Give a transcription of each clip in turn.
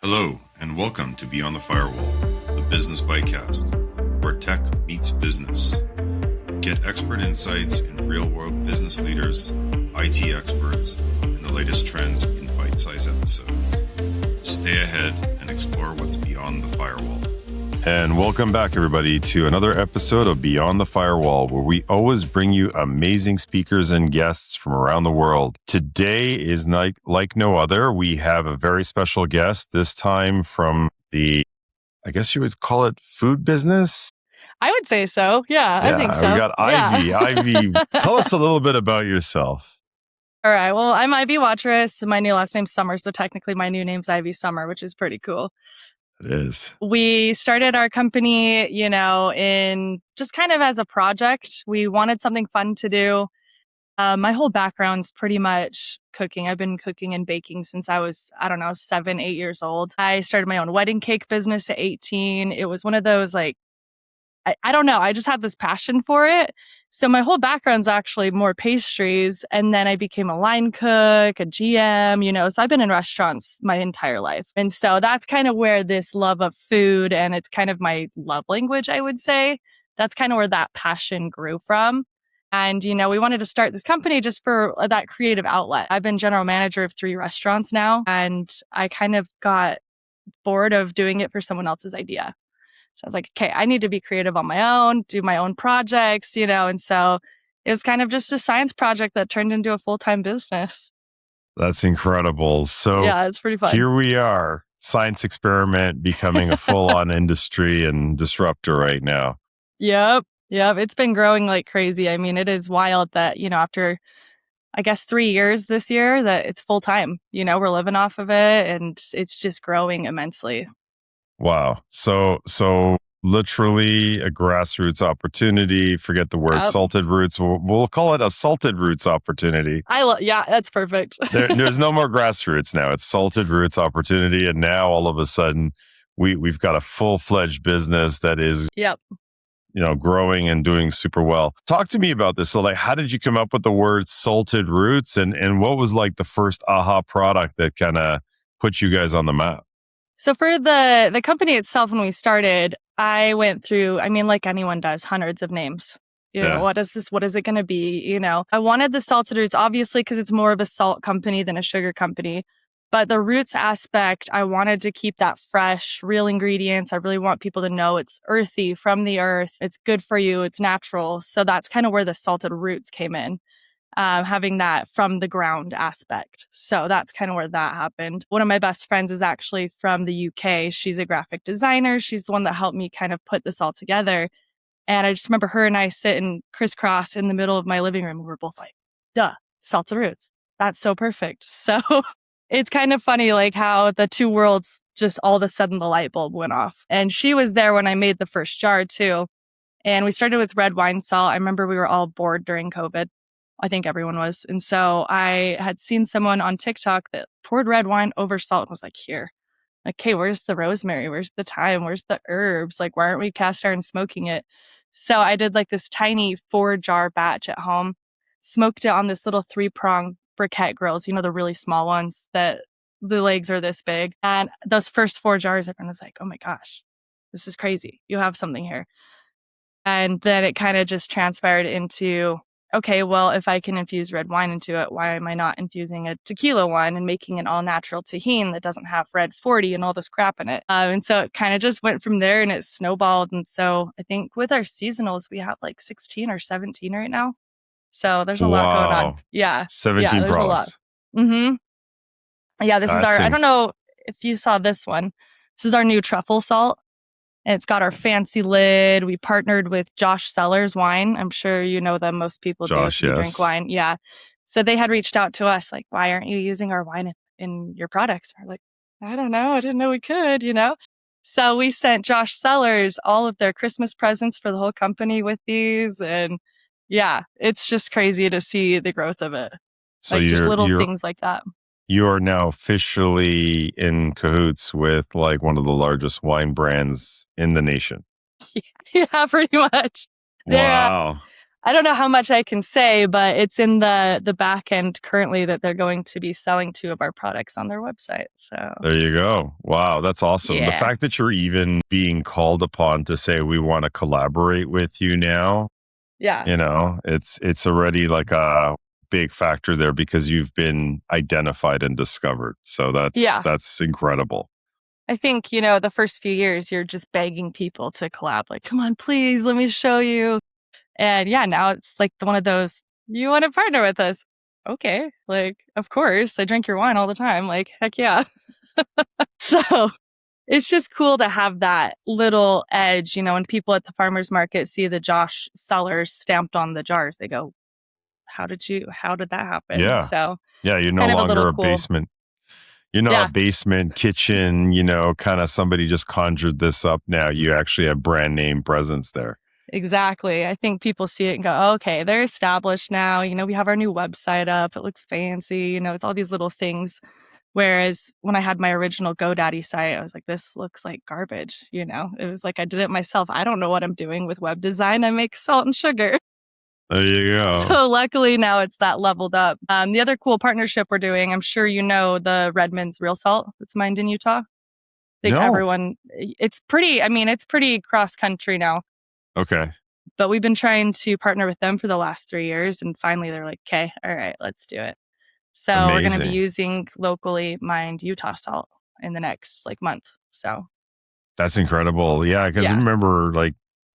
Hello, and welcome to Beyond the Firewall, the business bycast, where tech meets business. Get expert insights in real-world business leaders, IT experts, and the latest trends in bite-sized episodes. Stay ahead and explore what's beyond the firewall. And welcome back, everybody, to another episode of Beyond the Firewall, where we always bring you amazing speakers and guests from around the world. Today is like no other. We have a very special guest, this time from the, I guess you would call it food business? I would say so. Yeah, I think so. We got Ivy. Yeah. Ivy, tell us a little bit about yourself. All right. Well, I'm Ivy Watrous. My new last name's Summer, so technically my new name's Ivy Summer, which is pretty cool. It is. We started our company, in just kind of as a project. We wanted something fun to do. My whole background's pretty much cooking. I've been cooking and baking since I was, 7, 8 years old. I started my own wedding cake business at 18. It was one of those, I don't know. I just had this passion for it. So my whole background's actually more pastries. And then I became a line cook, a GM, so I've been in restaurants my entire life. And so that's kind of where this love of food, and it's kind of my love language, I would say. That's kind of where that passion grew from. And, we wanted to start this company just for that creative outlet. I've been general manager of 3 restaurants now, and I kind of got bored of doing it for someone else's idea. So I was like, okay, I need to be creative on my own, do my own projects, and so it was kind of just a science project that turned into a full-time business. That's incredible. So yeah, it's pretty fun. Here we are, science experiment becoming a full-on industry and disruptor right now. Yep. It's been growing like crazy. I mean, it is wild that, after, I guess, 3 years this year, that it's full-time. We're living off of it, and it's just growing immensely. Wow. So literally a grassroots opportunity. Forget the word salted roots. We'll call it a salted roots opportunity. Yeah, that's perfect. There's no more grassroots now. It's salted roots opportunity. And now all of a sudden we've got a full-fledged business that is growing and doing super well. Talk to me about this. So how did you come up with the word salted roots, and what was the first aha product that kind of put you guys on the map? So for the company itself, when we started, I went through, like anyone does, hundreds of names. What is this? What is it going to be? I wanted the salted roots, obviously, because it's more of a salt company than a sugar company. But the roots aspect, I wanted to keep that fresh, real ingredients. I really want people to know it's earthy, from the earth. It's good for you. It's natural. So that's kind of where the salted roots came in. Having that from the ground aspect. So that's kind of where that happened. One of my best friends is actually from the UK. She's a graphic designer. She's the one that helped me kind of put this all together. And I just remember her and I sitting crisscross in the middle of my living room. We were both like, duh, salted roots. That's so perfect. So it's kind of funny, how the two worlds just all of a sudden the light bulb went off. And she was there when I made the first jar too. And we started with red wine salt. I remember we were all bored during COVID. I think everyone was. And so I had seen someone on TikTok that poured red wine over salt and was like, here, okay, where's the rosemary? Where's the thyme? Where's the herbs? Why aren't we cast iron smoking it? So I did this tiny 4-jar batch at home, smoked it on this little 3-prong briquette grills, the really small ones that the legs are this big. And those first 4 jars, everyone was like, oh my gosh, this is crazy. You have something here. And then it kind of just transpired into, okay, well, if I can infuse red wine into it, why am I not infusing a tequila wine and making an all-natural tahini that doesn't have red 40 and all this crap in it? And so it kind of just went from there, and it snowballed. And so I think with our seasonals, we have 16 or 17 right now. So there's a lot going on. Yeah. 17 there's products. A lot. Mm-hmm. Yeah, this is our, I don't know if you saw this one. This is our new truffle salt. And it's got our fancy lid. We partnered with Josh Sellers Wine. I'm sure you know them. Most people do if you drink wine. Yeah. So they had reached out to us why aren't you using our wine in your products? We're like, I don't know. I didn't know we could, So we sent Josh Sellers all of their Christmas presents for the whole company with these. And yeah, it's just crazy to see the growth of it. So just little things like that. You are now officially in cahoots with one of the largest wine brands in the nation. Yeah, pretty much. Wow. I don't know how much I can say, but it's in the back end currently that they're going to be selling 2 of our products on their website. So There you go. Wow, that's awesome. The yeah. fact that you're even being called upon to say we want to collaborate with you now, Yeah. it's already like a big factor there because you've been identified and discovered. So that's incredible. I think, the first few years you're just begging people to collab, like, come on, please, let me show you. And yeah, now it's like one of those, you want to partner with us? Okay. Like, of course, I drink your wine all the time. Like, heck yeah. So it's just cool to have that little edge, when people at the farmer's market see the Josh Sellers stamped on the jars, they go, how did that happen? Yeah. So Yeah, you're it's no kind of a longer little a cool. basement. You're not a Yeah, basement kitchen, kind of somebody just conjured this up now. You actually have brand name presence there. exactly. I think people see it and go, oh, okay, they're established now. We have our new website up. It looks fancy. It's all these little things. Whereas when I had my original GoDaddy site, I was like, this looks like garbage. It was like I did it myself. I don't know what I'm doing with web design. I make salt and sugar. There you go. So luckily now it's that leveled up. The other cool partnership we're doing, I'm sure the Redmond's Real Salt that's mined in Utah. I think everyone, it's pretty cross country now. Okay. But we've been trying to partner with them for the last 3 years. And finally they're like, okay, all right, let's do it. So we're going to be using locally mined Utah salt in the next month. So that's incredible. Yeah. Because remember,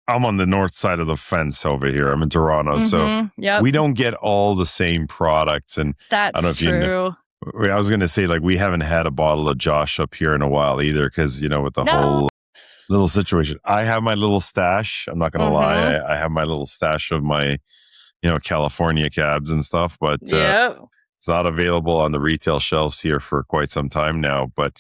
I'm on the north side of the fence over here. I'm in Toronto. So we don't get all the same products. And that's I don't know if true. you know, I was going to say, we haven't had a bottle of Josh up here in a while either. Because, with the whole little situation, I have my little stash. I'm not going to lie. I have my little stash of my, California cabs and stuff. But it's not available on the retail shelves here for quite some time now. But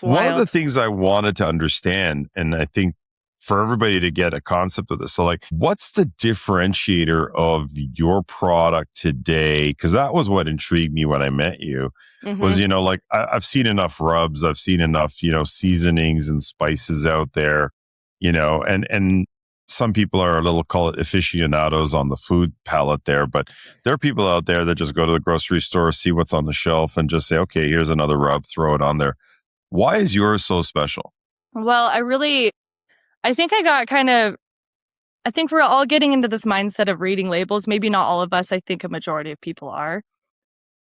one of the things I wanted to understand, and I think for everybody to get a concept of this, so what's the differentiator of your product today? Because that was what intrigued me when I met you. Was I've seen enough rubs, I've seen enough seasonings and spices out there, and some people are a little, call it aficionados on the food palette there, but there are people out there that just go to the grocery store, see what's on the shelf and just say, okay, here's another rub, throw it on there. Why is yours so special? Well, I think I think we're all getting into this mindset of reading labels. Maybe not all of us. I think a majority of people are.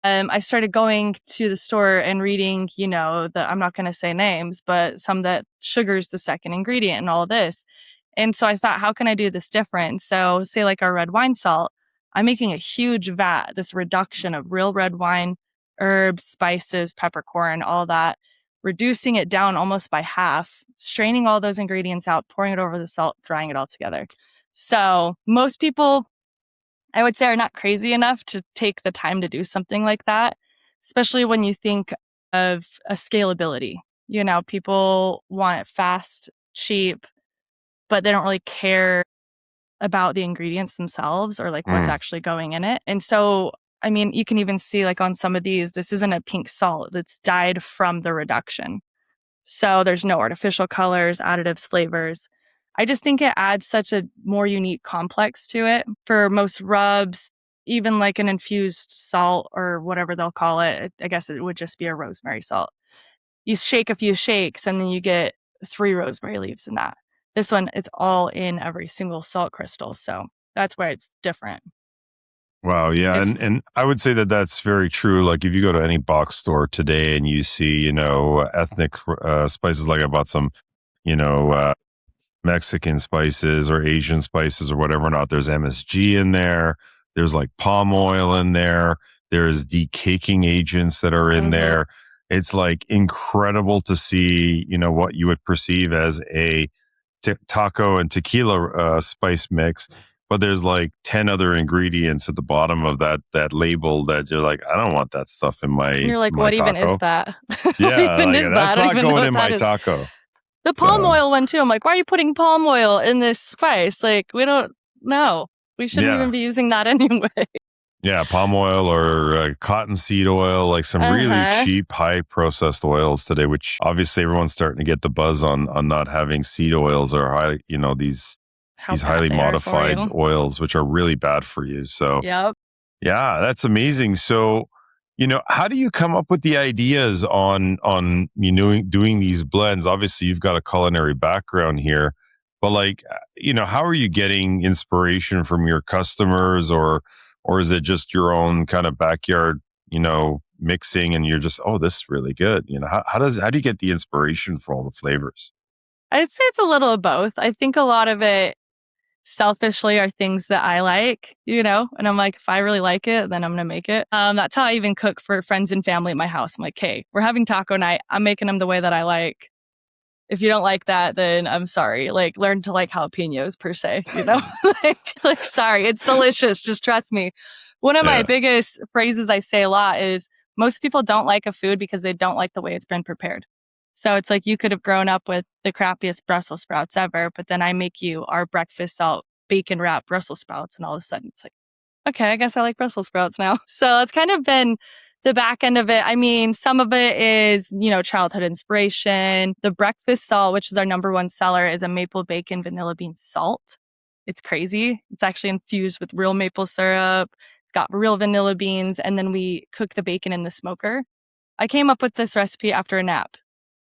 I started going to the store and reading, I'm not going to say names, but some that sugar's the second ingredient and all of this. And so I thought, how can I do this different? So say our red wine salt, I'm making a huge vat, this reduction of real red wine, herbs, spices, peppercorn, all that, reducing it down almost by half, straining all those ingredients out, pouring it over the salt, drying it all together. So most people, I would say, are not crazy enough to take the time to do something like that, especially when you think of a scalability. People want it fast, cheap, but they don't really care about the ingredients themselves or what's actually going in it. And so, you can even see on some of these, this isn't a pink salt that's dyed from the reduction. So there's no artificial colors, additives, flavors. I just think it adds such a more unique complex to it. For most rubs, even an infused salt or whatever they'll call it, I guess it would just be a rosemary salt. You shake a few shakes and then you get 3 rosemary leaves in that. This one, it's all in every single salt crystal. So that's where it's different. Wow. Yeah. And I would say that that's very true. If you go to any box store today and you see, ethnic spices, I bought some, Mexican spices or Asian spices or whatever not, there's MSG in there. There's palm oil in there. There's decaking agents that are in there. It's incredible to see, what you would perceive as a taco and tequila spice mix, but there's 10 other ingredients at the bottom of that label that you're I don't want that stuff in my. And you're my what taco. even is that? Yeah, what even is that's that? not going in my taco. The palm oil one too. I'm why are you putting palm oil in this spice? We don't know. We shouldn't even be using that anyway. Yeah, palm oil or cottonseed oil, some really cheap, high processed oils today, which obviously everyone's starting to get the buzz on not having seed oils or high, these how these bad highly they are for modified you. oils, which are really bad for you. So Yep. yeah, that's amazing. So, how do you come up with the ideas on doing these blends? Obviously, you've got a culinary background here, but like, how are you getting inspiration from your customers, or is it just your own kind of backyard, mixing, and you're just, oh, this is really good. How do you get the inspiration for all the flavors? I'd say it's a little of both. I think a lot of it selfishly are things that I like, and I'm like, if I really like it, then I'm going to make it. That's how I even cook for friends and family at my house. I'm like, hey, we're having taco night. I'm making them the way that I like. If you don't like that, then I'm sorry. Like, learn to like jalapenos per se, like, sorry, it's delicious. Just trust me. One of my biggest phrases I say a lot is most people don't like a food because they don't like the way it's been prepared. So it's like you could have grown up with the crappiest Brussels sprouts ever, but then I make you our breakfast salt bacon wrapped Brussels sprouts, and all of a sudden it's like, okay, I guess I like Brussels sprouts now. So that's kind of been the back end of it. I mean, some of it is, childhood inspiration. The breakfast salt, which is our number one seller, is a maple bacon vanilla bean salt. It's crazy. It's actually infused with real maple syrup. It's got real vanilla beans, and then we cook the bacon in the smoker. I came up with this recipe after a nap.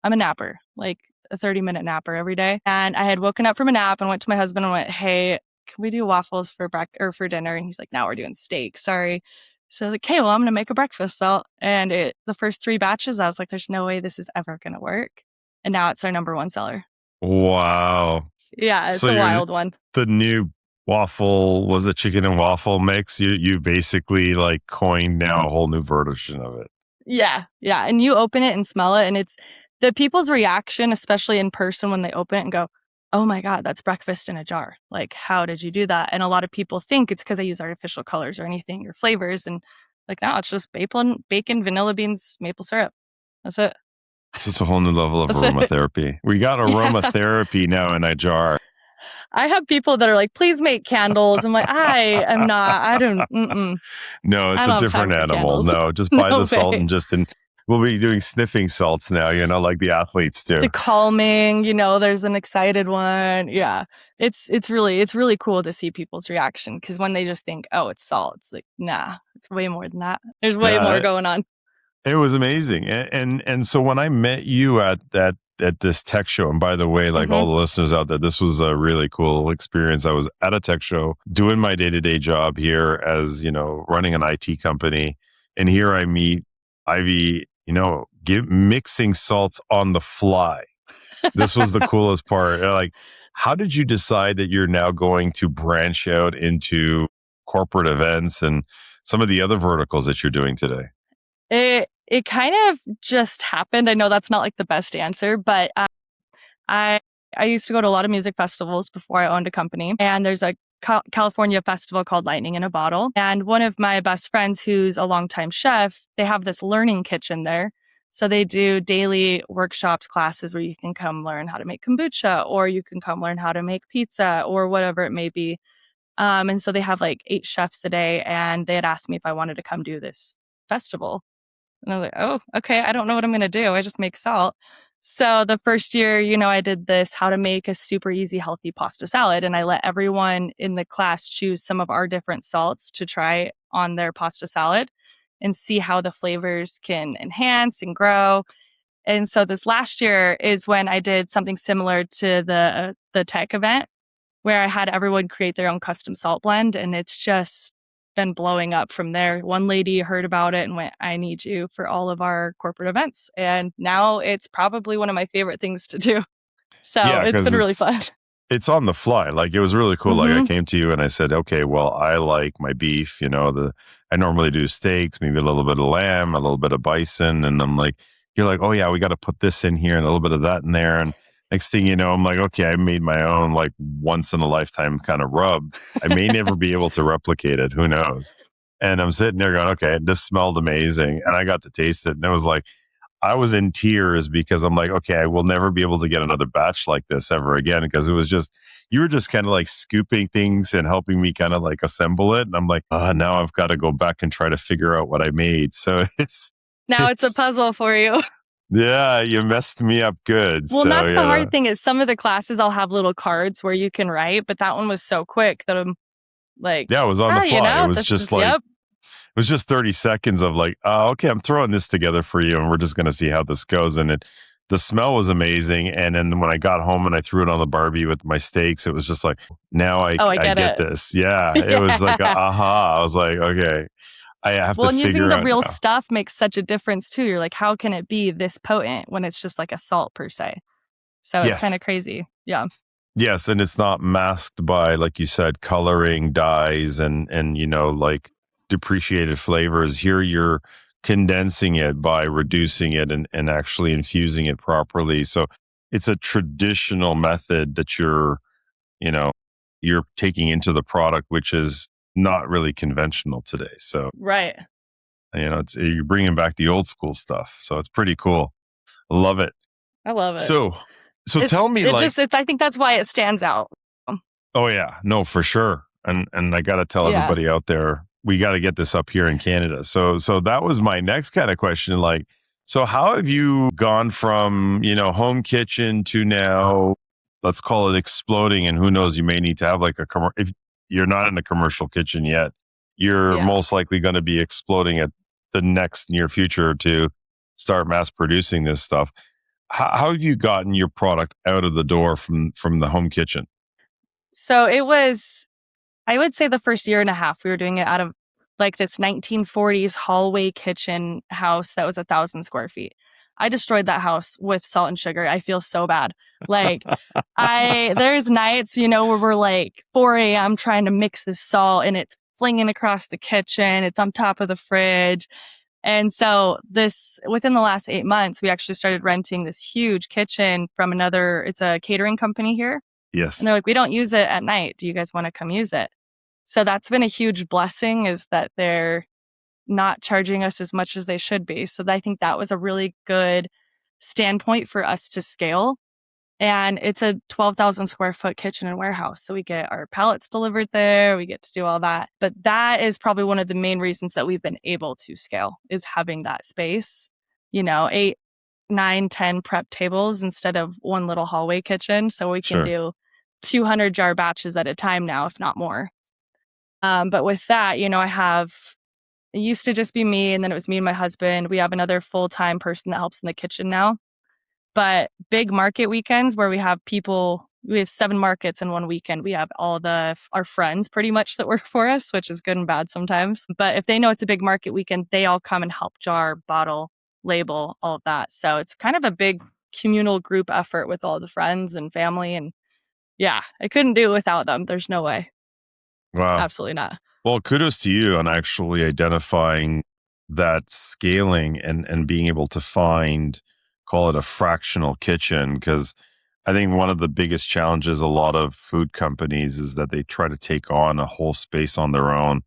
I'm a napper, like a 30-minute napper every day. And I had woken up from a nap and went to my husband and went, hey, can we do waffles for for dinner? And he's like, no, we're doing steak. Sorry. So I was like, okay, well, I'm going to make a breakfast salt. And the first 3 batches, I was like, there's no way this is ever going to work. And now it's our number one seller. Wow. Yeah, it's a wild one. The new waffle was the chicken and waffle mix. You basically like coined now a whole new version of it. Yeah. And you open it and smell it, and it's the people's reaction, especially in person when they open it and go, oh my God, that's breakfast in a jar. Like, how did you do that? And a lot of people think it's because I use artificial colors or anything or flavors. And like, no, it's just bacon, vanilla beans, maple syrup. That's it. So it's a whole new level of aromatherapy. We got aromatherapy now in a jar. I have people that are like, please make candles. I'm like, I don't. No, it's a different animal. No, just buy the salt and we'll be doing sniffing salts now, like the athletes do. The calming, there's an excited one. Yeah. It's really cool to see people's reaction, because when they just think, oh, it's salt, it's like, nah, it's way more than that. There's way more going on. It was amazing. And so when I met you at this tech show, and by the way, like all the listeners out there, this was a really cool experience. I was at a tech show doing my day-to-day job here as, running an IT company. And here I meet Ivy, mixing salts on the fly. This was the coolest part. Like, how did you decide that you're now going to branch out into corporate events and some of the other verticals that you're doing today? It kind of just happened. I know that's not like the best answer, but I used to go to a lot of music festivals before I owned a company. And there's a California festival called Lightning in a Bottle. And one of my best friends, who's a longtime chef, they have this learning kitchen there. So they do daily workshops, classes where you can come learn how to make kombucha, or you can come learn how to make pizza, or whatever it may be. And so they have like 8 chefs a day. And they had asked me if I wanted to come do this festival. And I was like, oh, okay, I don't know what I'm going to do. I just make salt. So the first year, I did this, how to make a super easy, healthy pasta salad. And I let everyone in the class choose some of our different salts to try on their pasta salad and see how the flavors can enhance and grow. And so this last year is when I did something similar to the tech event, where I had everyone create their own custom salt blend. And it's just been blowing up from there. One lady heard about it and went, I need you for all of our corporate events. And now it's probably one of my favorite things to do. So it's been really fun. It's on the fly. Like, it was really cool. Like, I came to you and I said, okay, well, I like my beef, I normally do steaks, maybe a little bit of lamb, a little bit of bison. And I'm like, you're like, oh yeah, we got to put this in here and a little bit of that in there. And next thing you know, I'm like, okay, I made my own like once in a lifetime kind of rub. I may never be able to replicate it. Who knows? And I'm sitting there going, okay, this smelled amazing. And I got to taste it. And it was like, I was in tears, because I'm like, okay, I will never be able to get another batch like this ever again. Because it was just, you were just kind of like scooping things and helping me kind of like assemble it. And I'm like, now I've got to go back and try to figure out what I made. So it's a puzzle for you. Yeah, you messed me up good. Well, and So, that's the yeah. hard thing is some of the classes I'll have little cards where you can write, but that one was so quick that I'm like, Yeah, it was on the fly. It was this just is, like, yep. it was just 30 seconds of like, okay, I'm throwing this together for you and we're just going to see how this goes. And the smell was amazing. And then when I got home and I threw it on the Barbie with my steaks, it was just like, now I I get it. this. Yeah. It was like, Yeah. aha. I was like, okay, I have Well, to and using figure the out real now. stuff makes such a difference too. You're like, how can it be this potent when it's just like a salt per se? So it's kind Yes. of crazy. Yeah. Yes. And it's not masked by, like you said, coloring, dyes, and, like depreciated flavors. Here you're condensing it by reducing it and actually infusing it properly. So it's a traditional method that you know, you're taking into the product, which is not really conventional today. So, Right. you're bringing back the old school stuff. So it's pretty cool. Love it. I love it. So tell me, I think that's why it stands out. oh yeah, no, for sure. And I got to tell everybody out there, we got to get this up here in Canada. So that was my next kind of question. Like, so how have you gone from, home kitchen to now, let's call it exploding, and who knows, you may need to have like if you're not in a commercial kitchen yet, you're most likely going to be exploding at the next near future to start mass producing this stuff. How have you gotten your product out of the door from the home kitchen? So it was, I would say the first year and a half, we were doing it out of like this 1940s hallway kitchen house that was 1,000 square feet. I destroyed that house with salt and sugar. I feel so bad. Like there's nights, where we're like 4 a.m. trying to mix this salt and it's flinging across the kitchen. It's on top of the fridge. And so within the last 8 months, we actually started renting this huge kitchen from it's a catering company here. Yes. And they're like, we don't use it at night. Do you guys want to come use it? So that's been a huge blessing, is that they're not charging us as much as they should be. So I think that was a really good standpoint for us to scale. And it's a 12,000 square foot kitchen and warehouse. So we get our pallets delivered there. We get to do all that. But that is probably one of the main reasons that we've been able to scale, is having that space, 8, 9, 10 prep tables instead of one little hallway kitchen. So we can do 200 jar batches at a time now, if not more. But with that, it used to just be me, and then it was me and my husband. We have another full-time person that helps in the kitchen now. But big market weekends where we have 7 markets in one weekend. We have all our friends pretty much that work for us, which is good and bad sometimes. But if they know it's a big market weekend, they all come and help jar, bottle, label, all of that. So it's kind of a big communal group effort with all the friends and family. And yeah, I couldn't do it without them. There's no way. Wow. Absolutely not. Well, kudos to you on actually identifying that scaling and being able to find, call it a fractional kitchen. Because I think one of the biggest challenges a lot of food companies is that they try to take on a whole space on their own,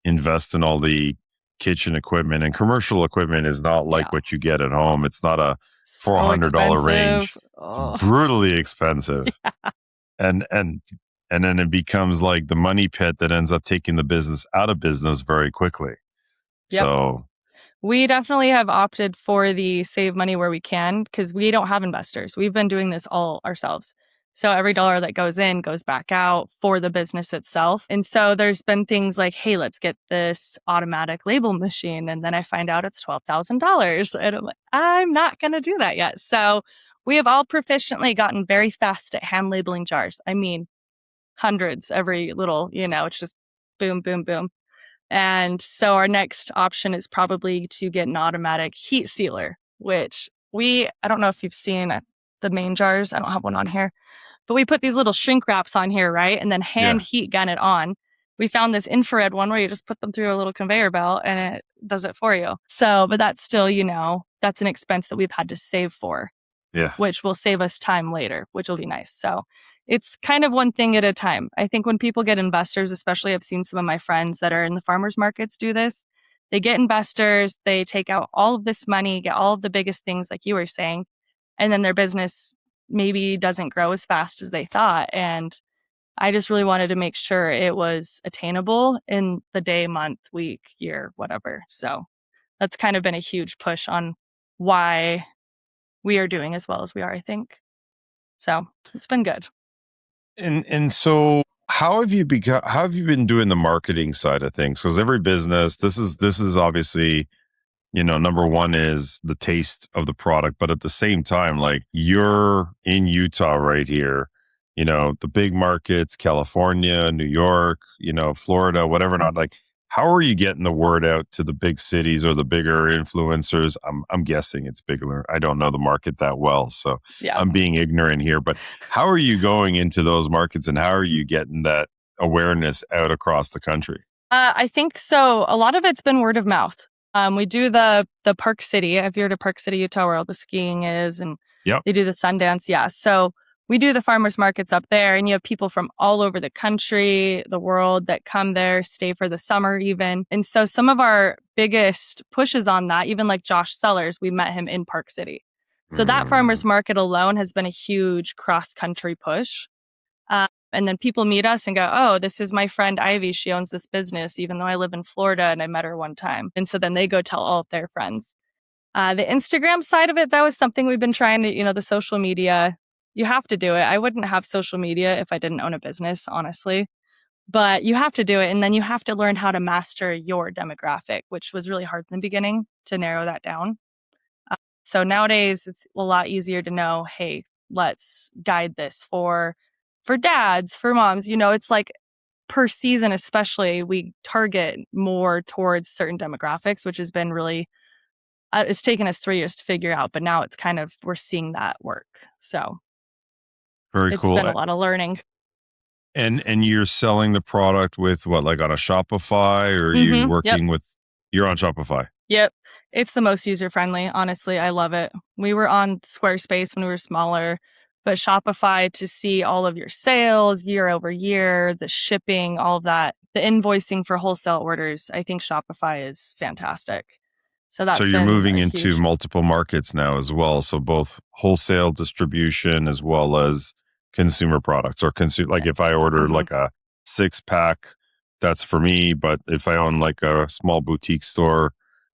invest in all the kitchen equipment, and commercial equipment is not like what you get at home. It's not a $400 range. Oh. It's brutally expensive. And then it becomes like the money pit that ends up taking the business out of business very quickly. Yep. So we definitely have opted for the save money where we can, because we don't have investors. We've been doing this all ourselves. So every dollar that goes in goes back out for the business itself. And so there's been things like, hey, let's get this automatic label machine. And then I find out it's $12,000. And I'm like, I'm not going to do that yet. So we have all proficiently gotten very fast at hand labeling jars. I mean, hundreds every little, it's just boom, boom, boom. And so our next option is probably to get an automatic heat sealer, which I don't know if you've seen the main jars. I don't have one on here, but we put these little shrink wraps on here, right? And then hand heat gun it on. We found this infrared one where you just put them through a little conveyor belt and it does it for you. So, but that's still, that's an expense that we've had to save for. Yeah. Which will save us time later, which will be nice. So it's kind of one thing at a time. I think when people get investors, especially I've seen some of my friends that are in the farmers markets do this. They get investors, they take out all of this money, get all of the biggest things like you were saying, and then their business maybe doesn't grow as fast as they thought. And I just really wanted to make sure it was attainable in the day, month, week, year, whatever. So that's kind of been a huge push on why we are doing as well as we are, I think. So it's been good. And so how have you been doing the marketing side of things? Because every business, this is obviously, number one is the taste of the product, but at the same time, like you're in Utah right here, the big markets, California, New York, Florida, whatever not, like how are you getting the word out to the big cities or the bigger influencers? I'm guessing it's bigger. I don't know the market that well, so Yeah. I'm being ignorant here, but how are you going into those markets and how are you getting that awareness out across the country? I think so. A lot of it's been word of mouth. We do the Park City. If you're to Park City, Utah, where all the skiing is, and they do the Sundance. Yeah. So we do the farmers markets up there, and you have people from all over the country, the world that come there, stay for the summer even. And so some of our biggest pushes on that, even like Josh Sellers, we met him in Park City. So that farmers market alone has been a huge cross-country push. And then people meet us and go, oh, this is my friend Ivy. She owns this business, even though I live in Florida and I met her one time. And so then they go tell all of their friends. The Instagram side of it, that was something we've been trying to, the social media. You have to do it. I wouldn't have social media if I didn't own a business, honestly. But you have to do it. And then you have to learn how to master your demographic, which was really hard in the beginning to narrow that down. So nowadays, it's a lot easier to know, hey, let's guide this for dads, for moms. It's like per season, especially, we target more towards certain demographics, which has been really, it's taken us 3 years to figure out, but now it's kind of, we're seeing that work. So very cool. It's been a lot of learning. And you're selling the product with what, like on a Shopify, or are you working with, you're on Shopify? Yep. It's the most user-friendly. Honestly, I love it. We were on Squarespace when we were smaller, but Shopify, to see all of your sales year over year, the shipping, all of that, the invoicing for wholesale orders, I think Shopify is fantastic. So you're moving into multiple markets now as well. So both wholesale distribution as well as consumer products, or like if I order like a 6-pack, that's for me. But if I own like a small boutique store,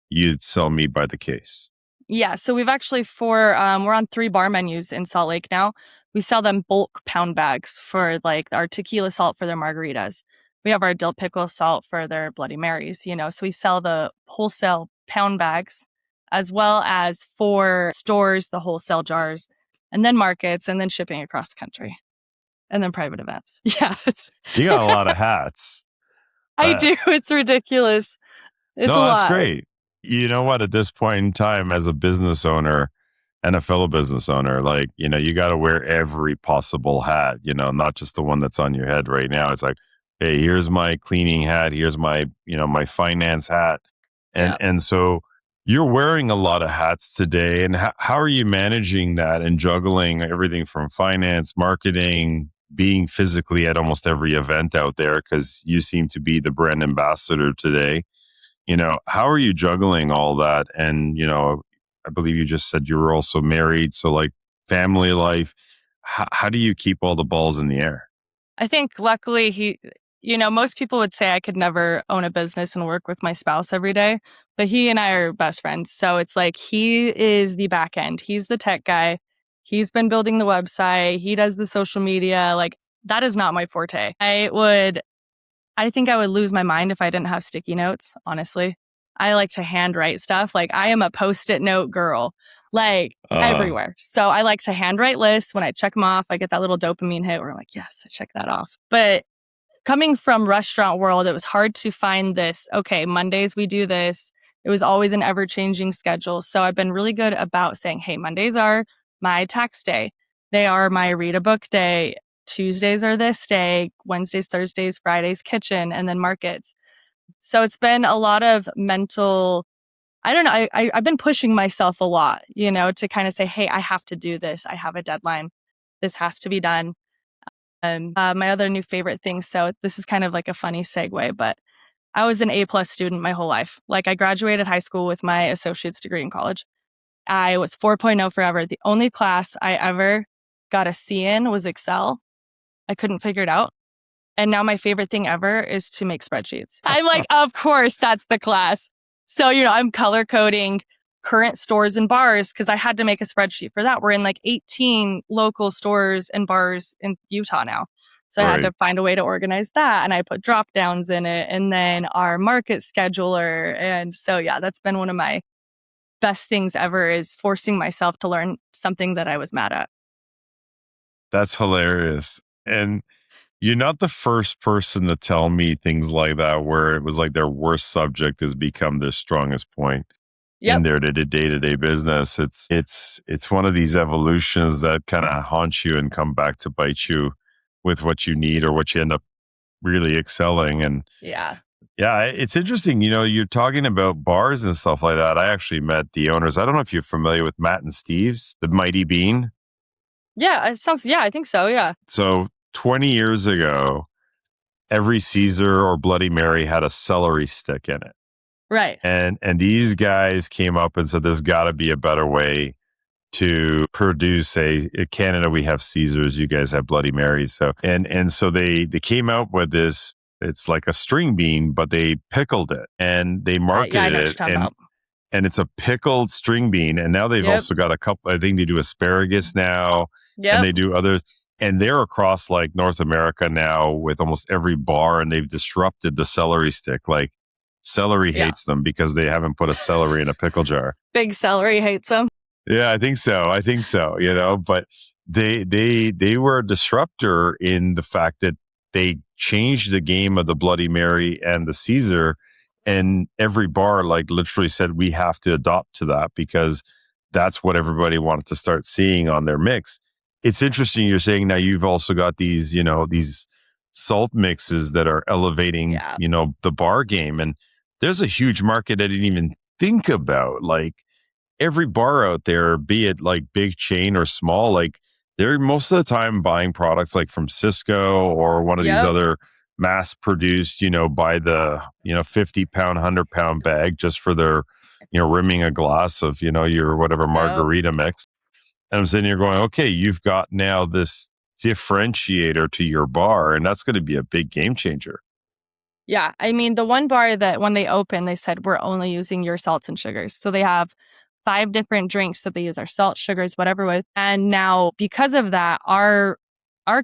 you'd sell me by the case. Yeah. So we've actually we're on 3 bar menus in Salt Lake now. We sell them bulk pound bags for like our tequila salt for their margaritas. We have our dill pickle salt for their Bloody Marys, So we sell the wholesale pound bags as well as for stores, the wholesale jars, and then markets, and then shipping across the country, and then private events. Yeah. You got a lot of hats. I do. It's ridiculous. It's a lot. That's great. You know what? At this point in time, as a business owner and a fellow business owner, like, you got to wear every possible hat, not just the one that's on your head right now. It's like, hey, here's my cleaning hat. Here's my, my finance hat. And so you're wearing a lot of hats today. And how are you managing that and juggling everything from finance, marketing, being physically at almost every event out there? Because you seem to be the brand ambassador today. How are you juggling all that? And, I believe you just said you were also married. So like family life, how do you keep all the balls in the air? I think luckily most people would say I could never own a business and work with my spouse every day, but he and I are best friends. So it's like, he is the back end. He's the tech guy. He's been building the website. He does the social media. Like, that is not my forte. I think I would lose my mind if I didn't have sticky notes, honestly. I like to handwrite stuff. Like, I am a Post-it note girl, like everywhere. So I like to handwrite lists. When I check them off, I get that little dopamine hit where I'm like, yes, I check that off. But coming from restaurant world, it was hard to find this, okay, Mondays we do this. It was always an ever-changing schedule. So I've been really good about saying, hey, Mondays are my tax day. They are my read a book day. Tuesdays are this day, Wednesdays, Thursdays, Fridays, kitchen, and then markets. So it's been a lot of mental, I don't know, I've been pushing myself a lot, to kind of say, hey, I have to do this. I have a deadline. This has to be done. And my other new favorite thing, so this is kind of like a funny segue, but I was an A+ student my whole life. Like, I graduated high school with my associate's degree in college. I was 4.0 forever. The only class I ever got a C in was Excel. I couldn't figure it out. And now my favorite thing ever is to make spreadsheets. I'm like, of course, that's the class. So, I'm color coding current stores and bars, because I had to make a spreadsheet for that. We're in like 18 local stores and bars in Utah now. So I had to find a way to organize that, and I put drop downs in it, and then our market scheduler. And so, yeah, that's been one of my best things ever, is forcing myself to learn something that I was mad at. That's hilarious. And you're not the first person to tell me things like that, where it was like their worst subject has become their strongest point in their day-to-day business. It's one of these evolutions that kind of haunt you and come back to bite you with what you need or what you end up really excelling. And yeah, it's interesting. You're talking about bars and stuff like that. I actually met the owners. I don't know if you're familiar with Matt and Steve's, the Mighty Bean. Yeah, it sounds, I think so. Yeah. So 20 years ago, every Caesar or Bloody Mary had a celery stick in it. Right. And these guys came up and said, there's got to be a better way to produce in Canada, we have Caesars, you guys have Bloody Marys. So, and so they came out with this, it's like a string bean, but they pickled it and they marketed it. And it's a pickled string bean. And now they've also got a couple, I think they do asparagus now, and they do others. And they're across like North America now with almost every bar, and they've disrupted the celery stick. Like celery hates them because they haven't put a celery in a pickle jar. Big celery hates them. Yeah, I think so. But they were a disruptor in the fact that they changed the game of the Bloody Mary and the Caesar. And every bar like literally said, we have to adopt to that because that's what everybody wanted to start seeing on their mix. It's interesting. You're saying now you've also got these, these salt mixes that are elevating, the bar game. And there's a huge market I didn't even think about. Like every bar out there, be it like big chain or small, like they're most of the time buying products like from Cisco or one of these other mass produced, by the, 50-pound, 100-pound bag just for their, rimming a glass of, your whatever margarita mix. And I'm sitting here going, okay, you've got now this differentiator to your bar, and that's going to be a big game changer. Yeah. I mean, the one bar that when they opened, they said, we're only using your salts and sugars. So they have 5 different drinks that they use our salt, sugars, whatever with. And now because of that, our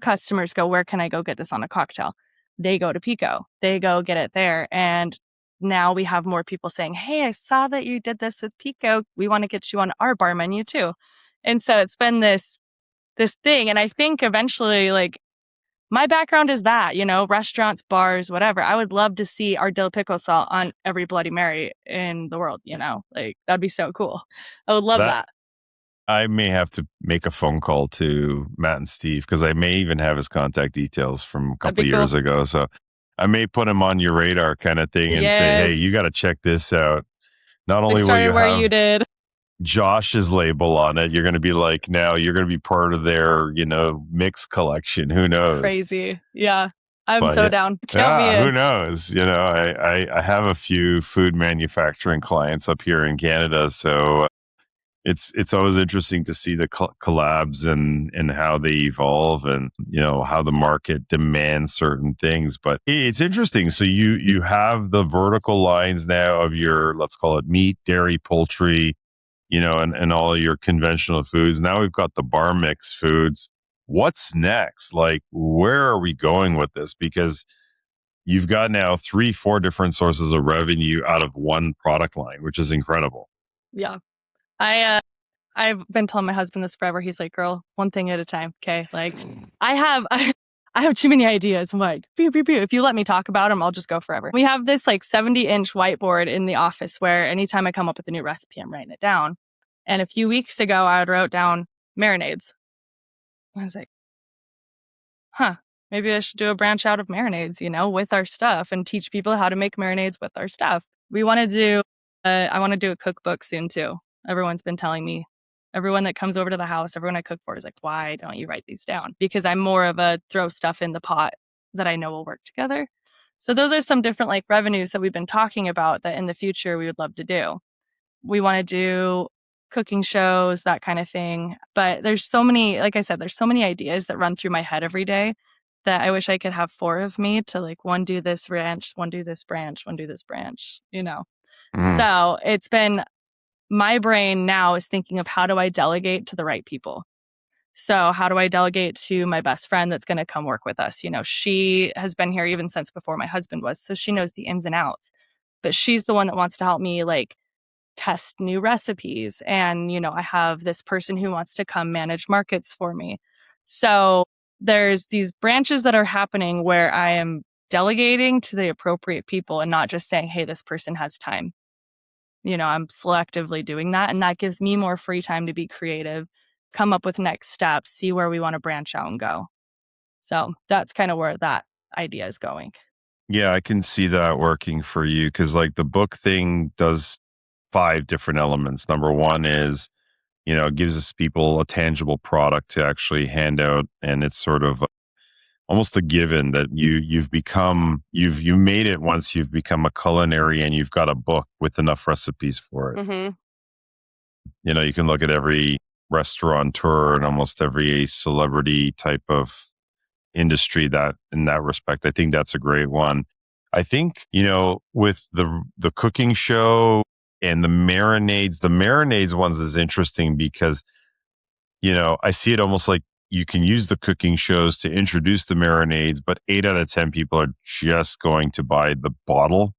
customers go, where can I go get this on a cocktail? They go to Pico. They go get it there. And now we have more people saying, hey, I saw that you did this with Pico. We want to get you on our bar menu too. And so it's been this thing. And I think eventually, like, my background is that, restaurants, bars, whatever. I would love to see our dill pickle salt on every Bloody Mary in the world, like that'd be so cool. I would love that. I may have to make a phone call to Matt and Steve because I may even have his contact details from a couple of years ago. So I may put him on your radar kind of thing and say, hey, you got to check this out. Not only will you have you did. Josh's label on it, you're going to be like, now you're going to be part of their, mix collection. Who knows? Crazy. Yeah. I'm so down. Count me in. Who knows? I have a few food manufacturing clients up here in Canada. So it's always interesting to see the collabs and how they evolve and, how the market demands certain things. But it's interesting. So you have the vertical lines now of your, let's call it meat, dairy, poultry, and all of your conventional foods. Now we've got the bar mix foods. What's next? Like, where are we going with this? Because you've got now 3-4 different sources of revenue out of one product line, which is incredible. Yeah. I've been telling my husband this forever. He's like, girl, one thing at a time. Okay. Like I have too many ideas. I'm like, pew, pew, pew. If you let me talk about them, I'll just go forever. We have this like 70-inch whiteboard in the office where anytime I come up with a new recipe, I'm writing it down. And a few weeks ago, I wrote down marinades. I was like, maybe I should do a branch out of marinades, with our stuff and teach people how to make marinades with our stuff. We want to do, I want to do a cookbook soon too. Everyone's been telling me, everyone that comes over to the house, everyone I cook for is like, why don't you write these down? Because I'm more of a throw stuff in the pot that I know will work together. So those are some different like revenues that we've been talking about that in the future we would love to do. We want to do cooking shows, that kind of thing. But there's so many, like I said, there's so many ideas that run through my head every day that I wish I could have 4 of me to like one do this branch, one do this branch, one do this branch, So it's been my brain now is thinking of how do I delegate to the right people? So how do I delegate to my best friend that's going to come work with us? She has been here even since before my husband was, so she knows the ins and outs. But she's the one that wants to help me test new recipes. And, I have this person who wants to come manage markets for me. So there's these branches that are happening where I am delegating to the appropriate people and not just saying, hey, this person has time. I'm selectively doing that. And that gives me more free time to be creative, come up with next steps, see where we want to branch out and go. So that's kind of where that idea is going. Yeah, I can see that working for you because the book thing does 5 different elements. Number one is, it gives us people a tangible product to actually hand out. And it's sort of almost a given that you've made it once you've become a culinary and you've got a book with enough recipes for it. Mm-hmm. You can look at every restaurateur and almost every celebrity type of industry that in that respect. I think that's a great one. I think, with the cooking show and the marinades ones is interesting because, I see it almost like you can use the cooking shows to introduce the marinades, but 8 out of 10 people are just going to buy the bottle